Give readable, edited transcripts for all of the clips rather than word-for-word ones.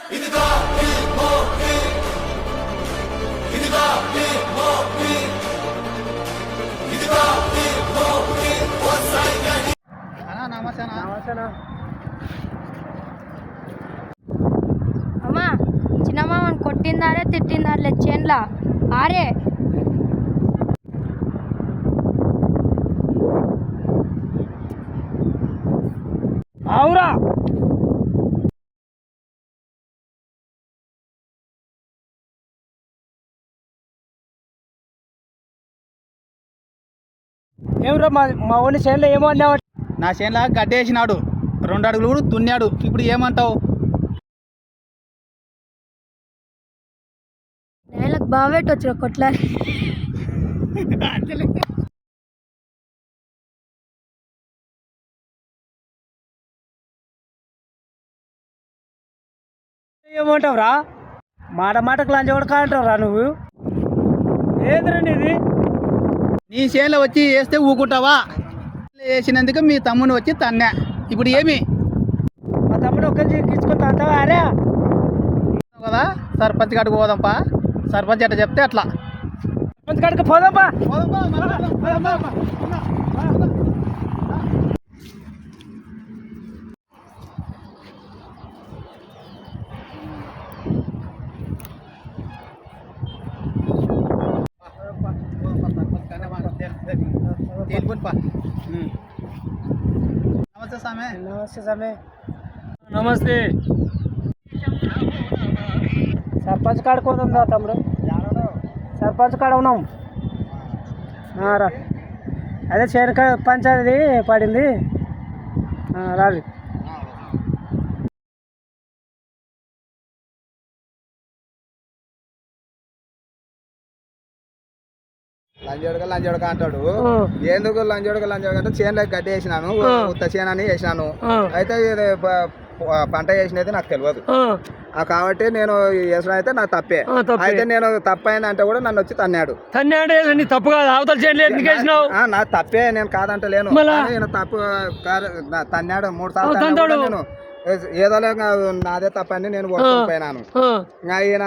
అమ్మా చిన్నమామని కొట్టిందారే తిట్టిందారే చేన్లా ఆరే అవురా ఏమరా మా ఓడి చేనులో ఏమో అన్నావు. నా చేనులా గడ్డేసినాడు 2 అడుగులు కూడా దున్నాడు. ఇప్పుడు ఏమంటావు? నేలకు బావేట్ వచ్చిన కొట్లారి ఏమంటావురా? మాటకు లంచ కూడా కాంటావురా నువ్వు. ఏంద్రండి ఇది? నీ చేనులో వచ్చి వేస్తే ఊకుంటావా? వేసినందుకు మీ తమ్ముని వచ్చి తన్నా. ఇప్పుడు ఏమి మా తమ్ముడు ఒక్కరి ఇచ్చుకుంటా అంటావా? అరే కదా సర్పంచ్ కాడికి పోదాంపా. సర్పంచ్ ఎట్లా చెప్తే అట్లా. సర్పంచ్ కాడికి పోదాంపా. నమస్తే సామె. నమస్తే సామె. నమస్తే. సర్పంచ్ కాడికి పోదాం రా తమ్ముడు. సర్పంచ్ కాడ ఉన్నాం రా. అదే చేనుక పంచాయతీ పడింది రాదు. లంజోడక అంటాడు. ఎందుకు లంజోడక అంటే చేనులో గడ్డి వేసినాను, ఉత్త చేను అని వేసినాను. అయితే పంట వేసినది నాకు తెలియదు కాబట్టి నేను వేసిన అయితే నాకు తప్పే. అయితే నేను తప్పైంది అంటే కూడా నన్ను వచ్చి తన్నాడు. తప్పు కాదు, అవతల చేనులో నా తప్పే, నేను కాదంటలేను. నేను తప్పు తన్నాడు 3 సార్లు. నేను ఏదో నాదే తప్పని నేను పోయినాను. ఈయన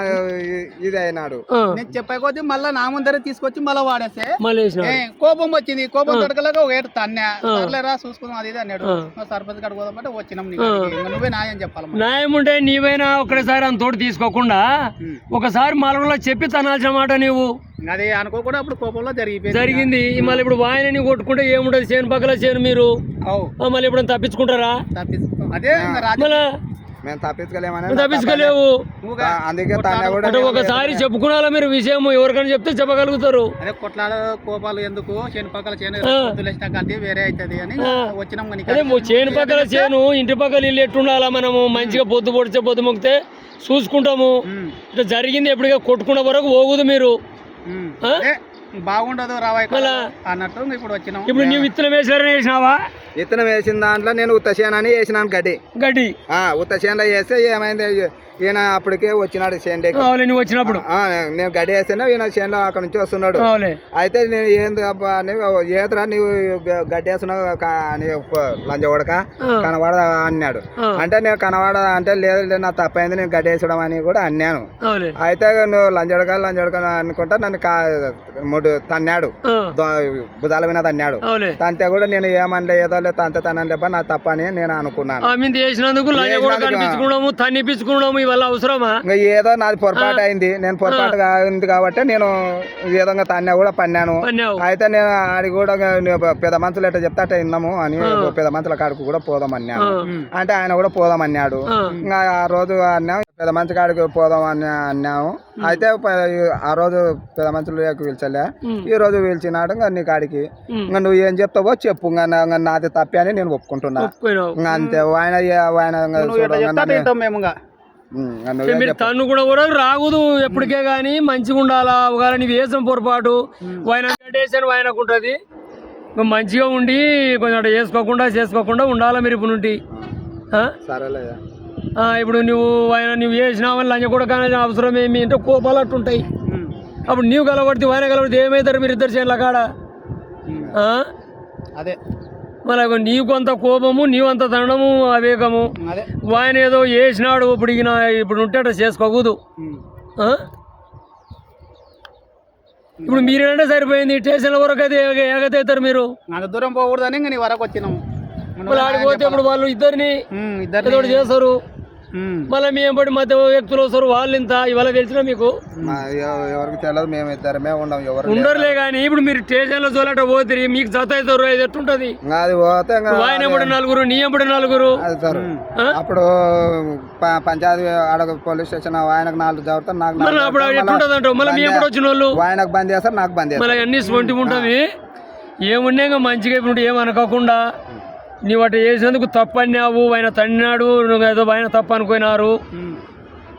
ఇది అయినాడు. నేను చెప్పే కొద్దీ మళ్ళీ నా ముందరే తీసుకొచ్చి మళ్ళీ వాడేస్తే కోపం వచ్చింది. కోపం దొరకలేక ఒక ఏడు తన్నా. సర్లేరా చూసుకుందాం అది ఇది అన్నాడు. సర్పంచ్ కాడికి పోదామంటే వచ్చినాం. నువ్వే న్యాయం చెప్పాలి. న్యాయం ఉంటే నీవైనా ఒకసారి అంత తోడు తీసుకోకుండా ఒకసారి మలవలో చెప్పి తనాల్సిన మాట నీవు. అది అనుకోకుండా అప్పుడు కోపంలో జరిగింది. మళ్ళీ ఇప్పుడు వాయనని కొట్టుకుంటే ఏముంటది? చేను పక్కల చేను మీరు మళ్ళీ ఇప్పుడు తప్పించుకుంటారా? అదే మేము తప్పించుకోలేమని తప్పించుకోలేవు. అందుకే ఒకసారి చెప్పుకున్నా మీరు విషయం ఎవరికైనా చెప్తే చెప్పగలుగుతారు. అదే కొట్లాడ కోపాలు ఎందుకు? చేను పక్కల చేను కలిసి వేరే అవుతుంది అని వచ్చినాం. అదే చేను పక్కల చేను, ఇంటి పక్కల ఇల్లు ఎట్టుండాలా? మనము మంచిగా పొద్దు పొడిచే పొద్దు మొక్కితే చూసుకుంటాము. ఇట్లా జరిగింది ఎప్పటికే కొట్టుకున్న వరకు పోగుదు మీరు. బాగుండదు రావాయి అన్నట్టు ఇప్పుడు వచ్చినాం. ఇప్పుడు నువ్వు విత్తనం వేసినావా? విత్తనం వేసిన దాంట్లో నేను ఉత్త చేనని వేసినాను. గడ్డి ఉత్త చేనులో వేస్తే ఏమైంది? ఈయన అప్పటికే వచ్చినాడు చేనుకి. నువ్వు వచ్చినప్పుడు నేను గడ్డి వేస్తేనే ఈయన చేనులో అక్కడ నుంచి వస్తున్నాడు. అయితే నేను ఏంది అబ్బా ఏదరా నీవు గడ్డి వేస్తున్నావు లంజవాడక కనవాడ అన్నాడు. అంటే నేను కనవాడ అంటే లేదు నా తప్పైంది, నేను గడ్డి వేసడం అని కూడా అన్నాను. అయితే నువ్వు లంజవాడక అనుకుంటా నన్ను తన్నాడు. భుజాల మీద తన్నాడు. తంతే కూడా నేను ఏమనలే, ఏదో తంతే తనని లేప నా తప్ప అని నేను అనుకున్నాను. అవసరమా? ఏదో నాది పొరపాటు అయింది. నేను పొరపాటు అయింది కాబట్టి నేను ఏదో తన్నా కూడా పన్నాను. అయితే నేను ఆడి కూడా పెద్ద మనుషులు ఎట్లా చెప్తే అట్లా విన్నాము అని పెద్ద మనుషుల కాడికి కూడా పోదామన్నాను. అంటే ఆయన కూడా పోదామన్నాడు. ఇంకా ఆ రోజు అన్నాము పెద్ద మంచి కాడికి పోదాం అన్నాము. అయితే ఆ రోజు పెద్ద మనుషులు పిలిచలే, ఈ రోజు పిలిచినాడు. ఇంకా నీ కాడికి ఇంకా నువ్వు ఏం చెప్తావో చెప్పు, ఇంకా నాది తప్పే అని నేను ఒప్పుకుంటున్నా. అంతే. మీరు తన్ను కూడా రాకూడదు ఎప్పటికే గానీ మంచిగా ఉండాలా. ఒకవేళ నీ వేసం పొరపాటు వాయనకుంటది. మంచిగా ఉండి కొంచెం చేసుకోకుండా ఉండాలా మీరు ఇప్పుడు నుండి. ఇప్పుడు నువ్వు చేసినావని లంచ కూడా కానీ అవసరం ఏమి అంటే కోపాలు అట్టుంటాయి. అప్పుడు నీవు కలబడితే ఆయన కలబడితే ఏమవుతారు మీరు ఇద్దరు చేనుల కాడ? అదే మళ్ళీ నీకు అంత కోపము నీవంత దండము అవేగము అదే ఆయన ఏదో వేసినాడు ఇప్పుడు ఇప్పుడు ఉంటే చేసుకోకూడదు. ఇప్పుడు మీరేంటే సరిపోయింది స్టేషన్ల వరకు అయితే ఏగతవుతారు మీరు. అంత దూరం పోకూడదని ఇంకా నీ వరకు వచ్చినాము. మళ్ళీ ఆడిపోతే ఇప్పుడు వాళ్ళు ఇద్దరిని ఇద్దరు చేస్తారు. మళ్ళీ మేము పడి మధ్య వ్యక్తులు వస్తారు వాళ్ళు ఇంత ఇవాళ తెలిసిన మీకు ఎవరికి తెలియదు, మేము ఇద్దరమే ఉన్నాం, ఎవరు ఉండరులే. కానీ ఇప్పుడు మీరు స్టేషన్ లో చూలట పోతే మీకు జత అవుతారు, అది ఎట్టుంటది? అది పోతే ఆయన ఎప్పుడు నలుగురు నీ ఎప్పుడు నలుగురు. అప్పుడు పంచాయతీ ఆడ పోలీస్ స్టేషన్ ఆయనకు 4 చదువుతారు, నాకు మళ్ళీ అప్పుడు ఎట్టుంటది అంటావు? మళ్ళీ మీ ఎప్పుడు వచ్చిన వాళ్ళు ఆయనకు బంద్ చేస్తారు, నాకు బంద్ చేస్తారు. మళ్ళీ అన్ని సొంటి ఉంటుంది. ఏమున్నా ఇంకా మంచిగా ఇప్పుడు ఏమనుకోకుండా నీవు అటు చేసినందుకు తప్పు అన్నావు, ఆయన తన్నాడు, నువ్వు ఏదో ఆయన తప్పు అనుకున్నారు.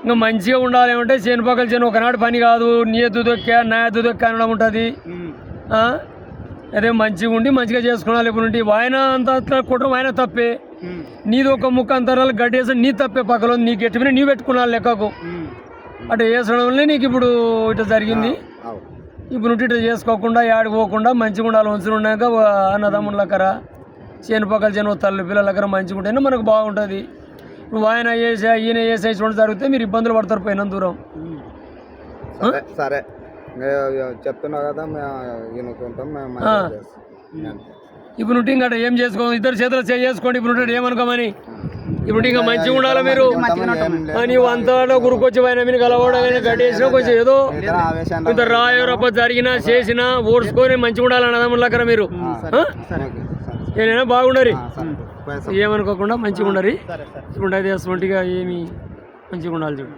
ఇంకా మంచిగా ఉండాలి ఏమంటే చేను పక్కల చేను ఒకనాడు పని కాదు, నీ ఎద్దు దొక్కా నా ఎద్దు దొక్కా అనడం ఉంటుంది. అదే మంచిగా ఉండి మంచిగా చేసుకున్నాను. ఇప్పుడు నుండి ఆయన అంత కుటుంబం ఆయన తప్పే, నీది ఒక ముక్క అంతరాలు గడ్డేసి నీ తప్పే, పక్కలో నీకు ఎట్టుకుని నీవు పెట్టుకున్నాను లెక్కకు. అటు వేసడం వల్లే నీకు ఇప్పుడు ఇట్లా జరిగింది. ఇప్పుడు నుండి ఇట్లా చేసుకోకుండా ఆడిపోకుండా మంచిగా ఉండాలి. మంచిగా ఉన్నాక అన్నదమ్ములకరా చేను పక్కల చేను తల్లి పిల్లల దగ్గర మంచిగా ఉంటేనే మనకు బాగుంటుంది. నువ్వు ఆయన వేసా ఈయన వేసే చూడ జరిగితే మీరు ఇబ్బందులు పడతారు పోయిన దూరం. సరే చెప్తున్నావు కదా, మేము ఇప్పుడు నుండి ఇంకా ఏం చేసుకో, ఇద్దరు చేతులు చేసుకోండి. ఇప్పుడు నుండి ఏమనుకోమని ఇప్పుడు ఇంకా మంచిగా ఉండాలి మీరు. నీవు అంతా గురుకొచ్చి ఆయన మీరు కలవడం గడ్డి వేసినా కొంచెం ఏదో ఇంత రాయరప్ప జరిగినా చేసినా ఓడ్చుకొని మంచిగా ఉండాలన్నదమ్ములకర మీరు. ఏదైనా బాగుండరు, ఏమనుకోకుండా మంచిగా ఉండరు. ఇప్పుడు అయితే అసలుగా ఏమి మంచిగా ఉండాలి చూడు.